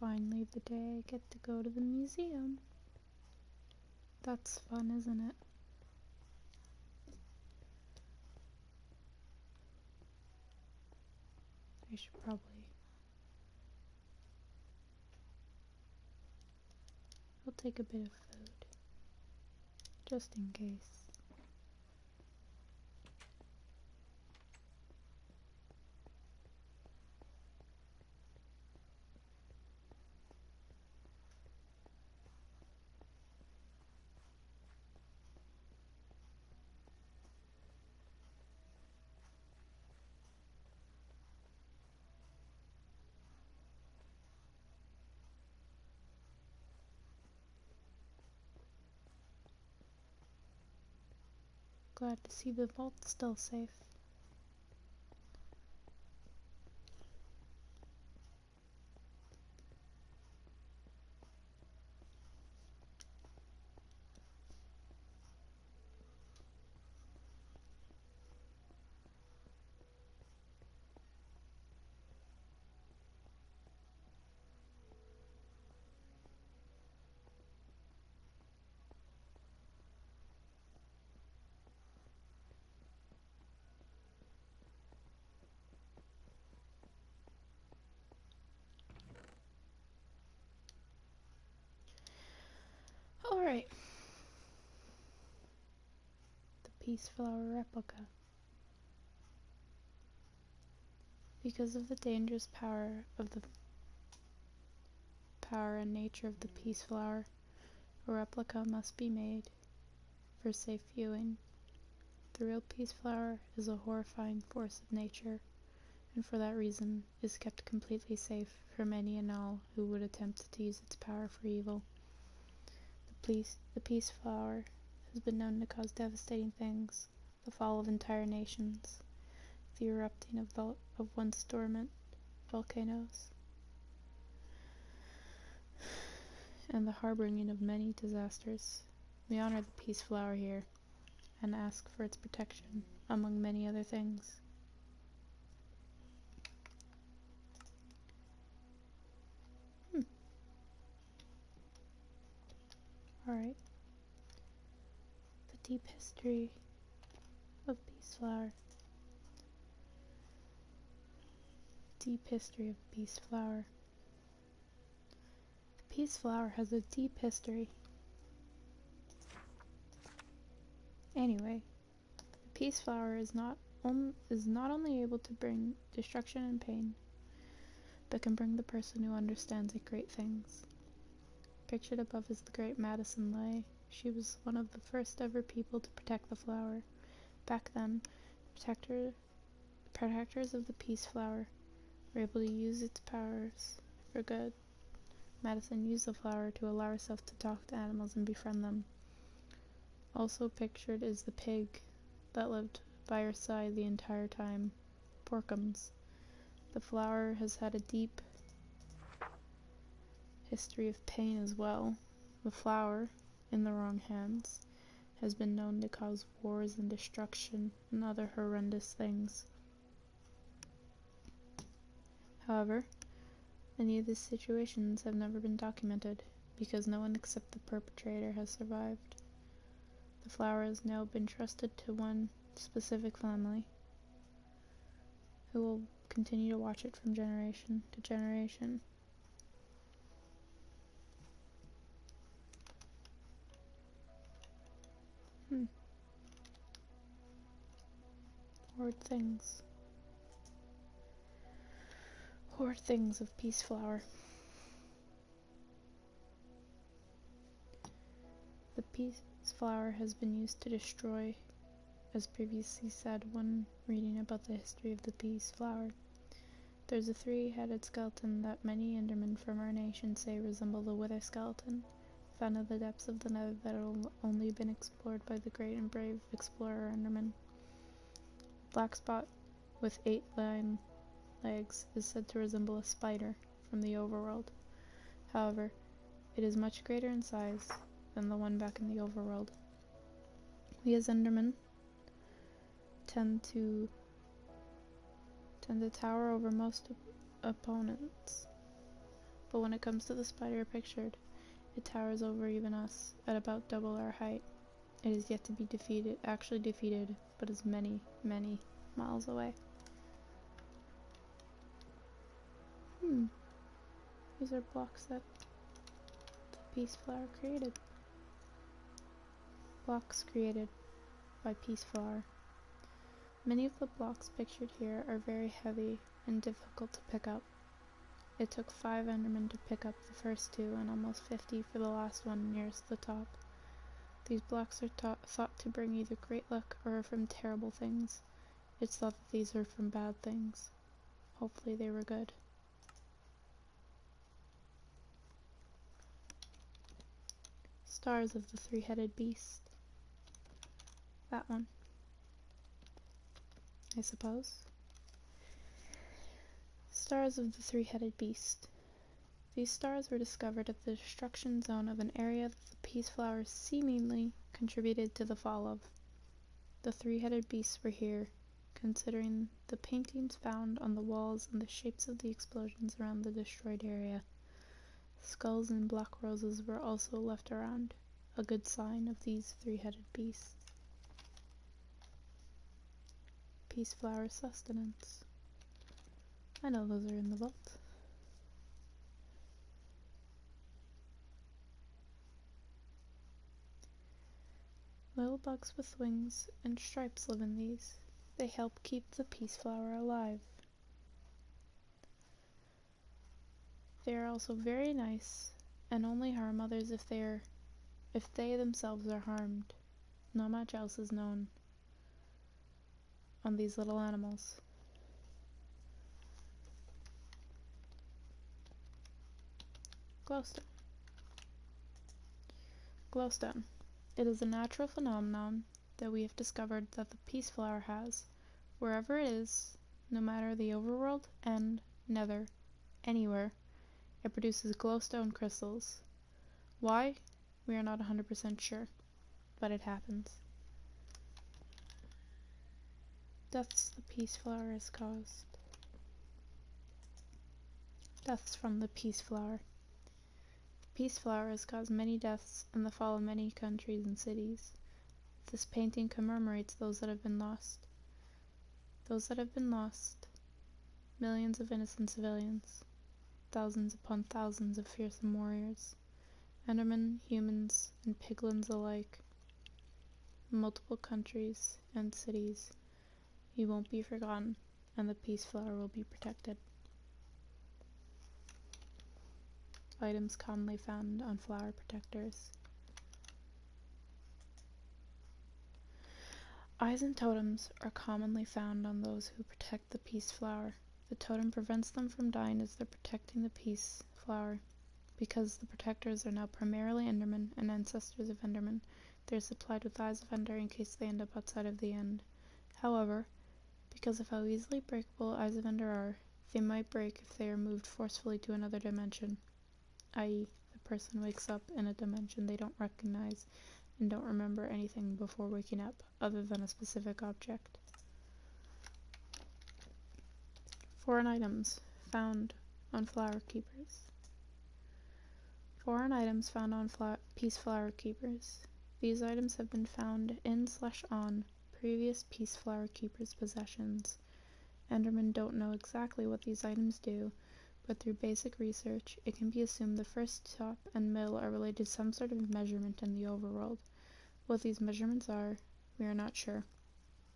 Finally the day I get to go to the museum. That's fun, isn't it? I should probably... I'll take a bit of food, just in case. Glad to see the vault's still safe. Alright. The peace flower replica. Because of the dangerous power and nature of the peace flower, a replica must be made for safe viewing. The real peace flower is a horrifying force of nature, and for that reason is kept completely safe from any and all who would attempt to use its power for evil. The peace flower has been known to cause devastating things: the fall of entire nations, the erupting of once dormant volcanoes, and the harboring of many disasters. We honor the peace flower here and ask for its protection, among many other things. Alright. The deep history of peace flower. Deep history of peace flower. The peace flower has a deep history. Anyway, the peace flower is not only able to bring destruction and pain, but can bring the person who understands it great things. Pictured above is the great Madison Lay. She was one of the first ever people to protect the flower. Back then, protectors of the peace flower were able to use its powers for good. Madison used the flower to allow herself to talk to animals and befriend them. Also pictured is the pig that lived by her side the entire time, Porkums. The flower has had a deep history of pain as well. The flower, in the wrong hands, has been known to cause wars and destruction and other horrendous things. However, many of these situations have never been documented because no one except the perpetrator has survived. The flower has now been trusted to one specific family who will continue to watch it from generation to generation. Horrid things. Horrid things of peace flower. The peace flower has been used to destroy, as previously said when reading about the history of the peace flower. There's a three-headed skeleton that many Endermen from our nation say resemble the Wither skeleton, found in the depths of the Nether that have only been explored by the great and brave explorer Enderman. Black spot with 8 legs is said to resemble a spider from the overworld. However, it is much greater in size than the one back in the overworld. We as Endermen tend to tower over most opponents, But when it comes to the spider pictured, it towers over even us, at about double our height. It is yet to be actually defeated, but is many, many miles away. These are blocks that the peace flower created. Blocks created by peace flower. Many of the blocks pictured here are very heavy and difficult to pick up. It took 5 Endermen to pick up the first 2 and almost 50 for the last one nearest the top. These blocks are thought to bring either great luck or from terrible things. It's thought that these are from bad things. Hopefully they were good. Stars of the three-headed beast. That one, I suppose. Stars of the three-headed beast. These stars were discovered at the destruction zone of an area that the peace flower seemingly contributed to the fall of. The three-headed beasts were here, considering the paintings found on the walls and the shapes of the explosions around the destroyed area. Skulls and black roses were also left around, a good sign of these three-headed beasts. Peace flower sustenance. I know those are in the vault. Little bugs with wings and stripes live in these. They help keep the peace flower alive. They are also very nice and only harm others if they themselves are harmed. Not much else is known on these little animals. Glowstone. Glowstone. It is a natural phenomenon that we have discovered that the peace flower has. Wherever it is, no matter the overworld, end, nether, anywhere, it produces glowstone crystals. Why? We are not 100% sure, but it happens. Deaths the peace flower has caused. Deaths from the peace flower. The peace flower has caused many deaths and the fall of many countries and cities. This painting commemorates those that have been lost. Those that have been lost. Millions of innocent civilians. Thousands upon thousands of fearsome warriors. Endermen, humans, and piglins alike. Multiple countries and cities. You won't be forgotten, and the peace flower will be protected. Items commonly found on flower protectors. Eyes and totems are commonly found on those who protect the peace flower. The totem prevents them from dying as they're protecting the peace flower. Because the protectors are now primarily Endermen and ancestors of Endermen, they are supplied with Eyes of Ender in case they end up outside of the end. However, because of how easily breakable Eyes of Ender are, they might break if they are moved forcefully to another dimension, i.e., the person wakes up in a dimension they don't recognize and don't remember anything before waking up, other than a specific object. Foreign items found on flower keepers. Foreign items found on peace flower keepers. These items have been found in/on previous peace flower keepers' possessions. Endermen don't know exactly what these items do, but through basic research, it can be assumed the first top and middle are related to some sort of measurement in the overworld. What these measurements are, we are not sure.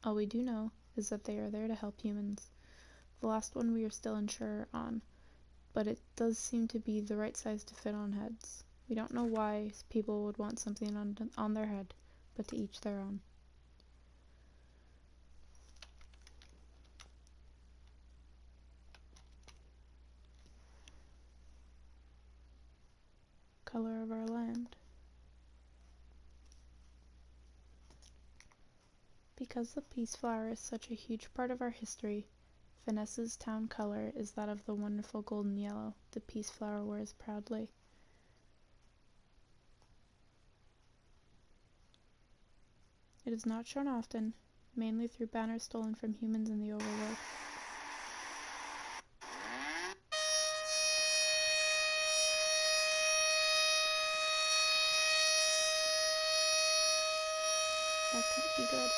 All we do know is that they are there to help humans. The last one we are still unsure on, but it does seem to be the right size to fit on heads. We don't know why people would want something on their head, but to each their own. Color of our land. Because the peace flower is such a huge part of our history, Vanessa's town color is that of the wonderful golden yellow the peace flower wears proudly. It is not shown often, mainly through banners stolen from humans in the overworld. That can't be good.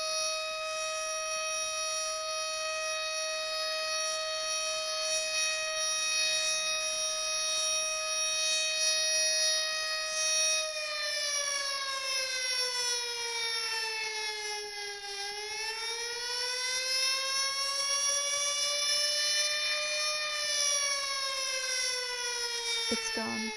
It's gone.